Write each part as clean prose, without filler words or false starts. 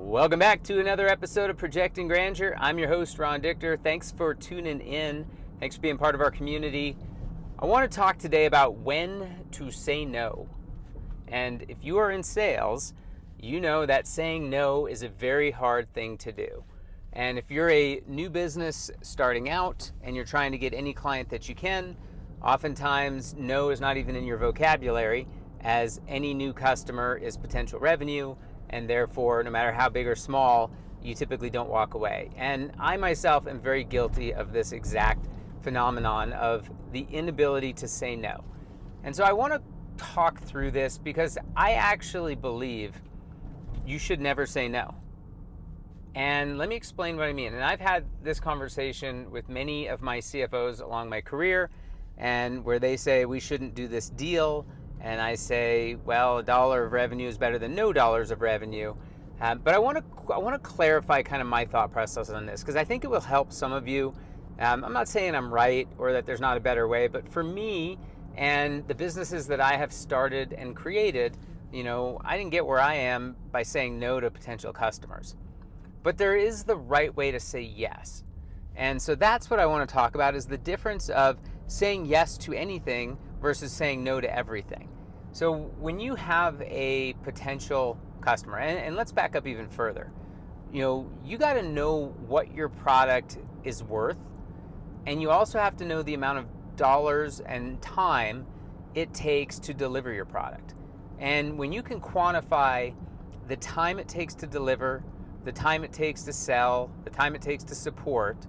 Welcome back to another episode of Projecting Grandeur. I'm your host, Ron Dichter. Thanks for tuning in. Thanks for being part of our community. I want to talk today about when to say no. And if you are in sales, you know that saying no is a very hard thing to do. And if you're a new business starting out and you're trying to get any client that you can, oftentimes no is not even in your vocabulary, as any new customer is potential revenue, and therefore, no matter how big or small, you typically don't walk away. And I myself am very guilty of this exact phenomenon of the inability to say no. And so I want to talk through this because I actually believe you should never say no. And let me explain what I mean. And I've had this conversation with many of my CFOs along my career, and where they say we shouldn't do this deal. And I say, well, $1 of revenue is better than no dollars of revenue. But I want to clarify kind of my thought process on this, because I think it will help some of you. I'm not saying I'm right or that there's not a better way, but for me and the businesses that I have started and created, I didn't get where I am by saying no to potential customers. But there is the right way to say yes. And so that's what I want to talk about, is the difference of saying yes to anything versus saying no to everything. So when you have a potential customer, and let's back up even further, you got to know what your product is worth, and you also have to know the amount of dollars and time it takes to deliver your product. And when you can quantify the time it takes to deliver, the time it takes to sell, the time it takes to support,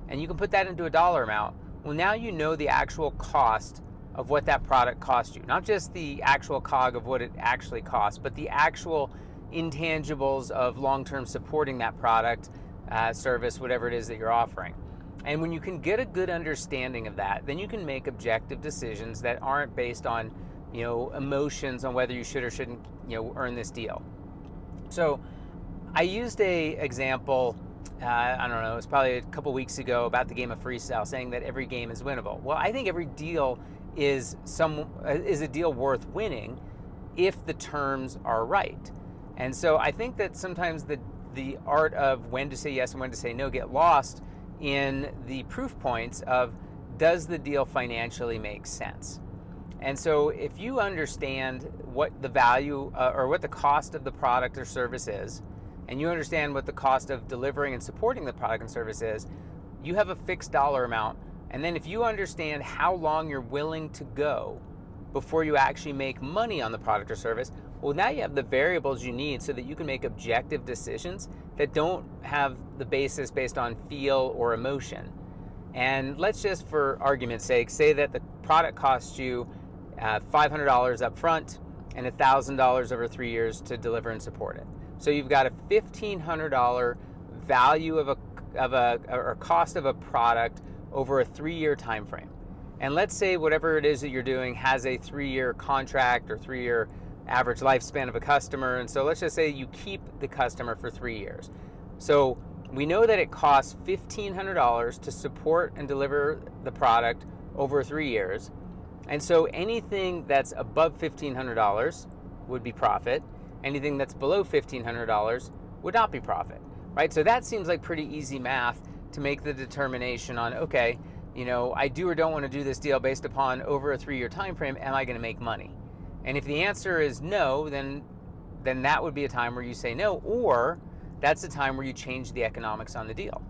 and you can put that into a dollar amount, well, now you know the actual cost of what that product cost you. Not just the actual COG of what it actually costs, but the actual intangibles of long-term supporting that product, service, whatever it is that you're offering. And when you can get a good understanding of that, then you can make objective decisions that aren't based on, emotions on whether you should or shouldn't, earn this deal. So I used a example, I don't know, it was probably a couple weeks ago, about the game of freestyle, saying that every game is winnable. Well, I think every deal is a deal worth winning if the terms are right. And so I think that sometimes the art of when to say yes and when to say no get lost in the proof points of, does the deal financially make sense? And so if you understand what the value or what the cost of the product or service is, and you understand what the cost of delivering and supporting the product and service is, you have a fixed dollar amount. And then if you understand how long you're willing to go before you actually make money on the product or service, well, now you have the variables you need so that you can make objective decisions that don't have the basis based on feel or emotion. And let's just, for argument's sake, say that the product costs you $500 up front and $1,000 over 3 years to deliver and support it. So you've got a $1,500 value or cost of a product over a 3-year time frame. And let's say whatever it is that you're doing has a 3-year contract or 3-year average lifespan of a customer. And so let's just say you keep the customer for 3 years. So we know that it costs $1,500 to support and deliver the product over 3 years. And so anything that's above $1,500 would be profit. Anything that's below $1,500 would not be profit, right? So that seems like pretty easy math to make the determination on, okay, I do or don't want to do this deal based upon over a 3-year time frame. Am I going to make money? And if the answer is no, then that would be a time where you say no, or that's a time where you change the economics on the deal.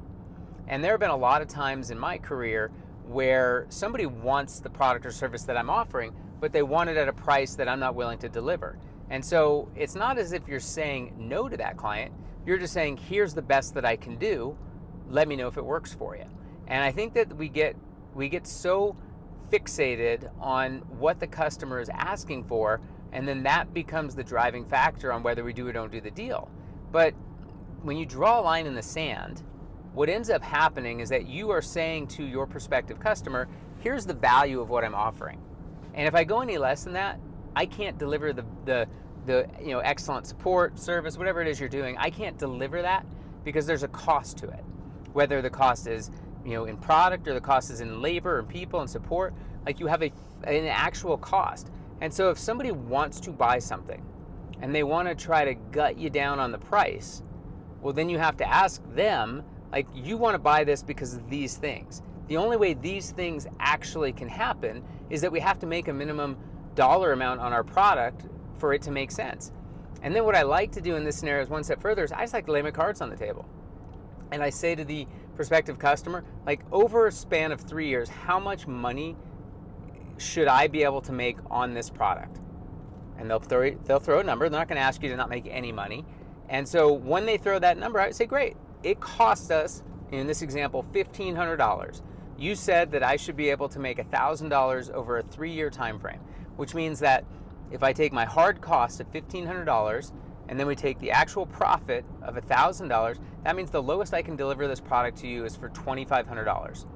And there have been a lot of times in my career where somebody wants the product or service that I'm offering, but they want it at a price that I'm not willing to deliver. And so it's not as if you're saying no to that client. You're just saying, here's the best that I can do. Let me know if it works for you. And I think that we get so fixated on what the customer is asking for, and then that becomes the driving factor on whether we do or don't do the deal. But when you draw a line in the sand, what ends up happening is that you are saying to your prospective customer, here's the value of what I'm offering. And if I go any less than that, I can't deliver the excellent support, service, whatever it is you're doing. I can't deliver that because there's a cost to it. Whether the cost is in product or the cost is in labor and people and support, like you have an actual cost. And so if somebody wants to buy something and they want to try to gut you down on the price, Well, then you have to ask them, like, you want to buy this because of these things. The only way these things actually can happen is that we have to make a minimum dollar amount on our product for it to make sense. And then what I like to do in this scenario is one step further is I just like to lay my cards on the table. And I say to the prospective customer, like, over a span of 3 years, how much money should I be able to make on this product? And they'll throw a number. They're not going to ask you to not make any money. And so when they throw that number, I would say, great, it costs us, in this example, $1,500. You said that I should be able to make $1,000 over a 3-year time frame, which means that if I take my hard cost of $1,500 and then we take the actual profit of $1,000, that means the lowest I can deliver this product to you is for $2,500.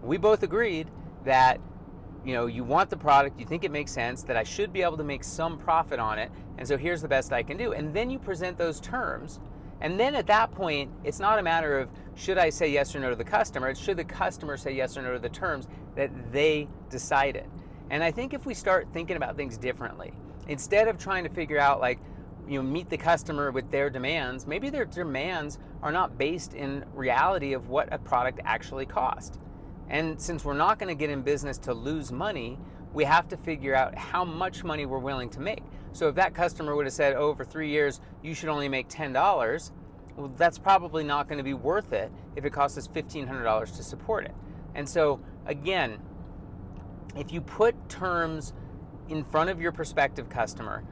We both agreed that you want the product, you think it makes sense, that I should be able to make some profit on it, and so here's the best I can do. And then you present those terms, and then at that point, it's not a matter of should I say yes or no to the customer, it's should the customer say yes or no to the terms that they decided. And I think if we start thinking about things differently, instead of trying to figure out meet the customer with their demands, maybe their demands are not based in reality of what a product actually cost. And since we're not going to get in business to lose money, we have to figure out how much money we're willing to make. So if that customer would have said, over 3 years, you should only make $10, well, that's probably not going to be worth it if it costs us $1,500 to support it. And so again, if you put terms in front of your prospective customer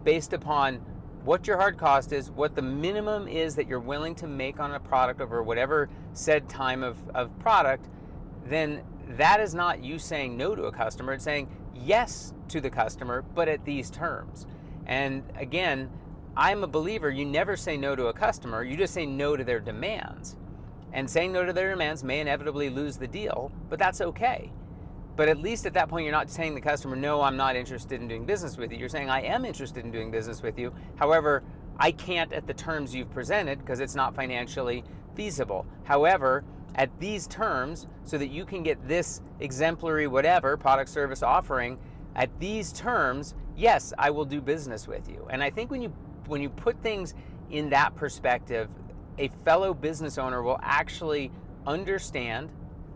based upon what your hard cost is, what the minimum is that you're willing to make on a product over whatever said time of product, then that is not you saying no to a customer. It's saying yes to the customer, but at these terms. And again, I'm a believer, you never say no to a customer, you just say no to their demands. And saying no to their demands may inevitably lose the deal, but that's okay. But at least at that point, you're not saying to the customer, no, I'm not interested in doing business with you. You're saying, I am interested in doing business with you. However, I can't at the terms you've presented because it's not financially feasible. However, at these terms, so that you can get this exemplary whatever product service offering, at these terms, yes, I will do business with you. And I think when you put things in that perspective, a fellow business owner will actually understand,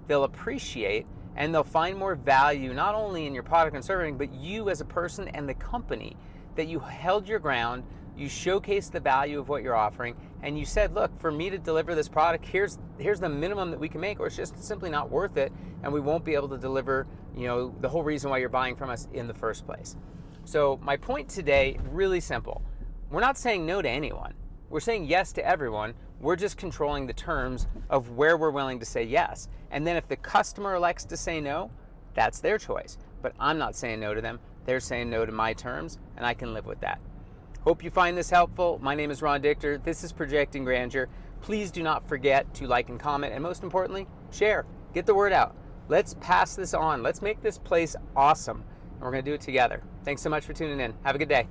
they'll appreciate, and they'll find more value not only in your product and service, but you as a person and the company, that you held your ground, you showcased the value of what you're offering, and you said, look, for me to deliver this product, here's the minimum that we can make, or it's just simply not worth it, and we won't be able to deliver the whole reason why you're buying from us in the first place. So my point today, really simple. We're not saying no to anyone. We're saying yes to everyone. We're just controlling the terms of where we're willing to say yes. And then if the customer elects to say no, that's their choice. But I'm not saying no to them. They're saying no to my terms, and I can live with that. Hope you find this helpful. My name is Ron Dichter. This is Projecting Grandeur. Please do not forget to like and comment, and most importantly, share. Get the word out. Let's pass this on. Let's make this place awesome. And we're going to do it together. Thanks so much for tuning in. Have a good day.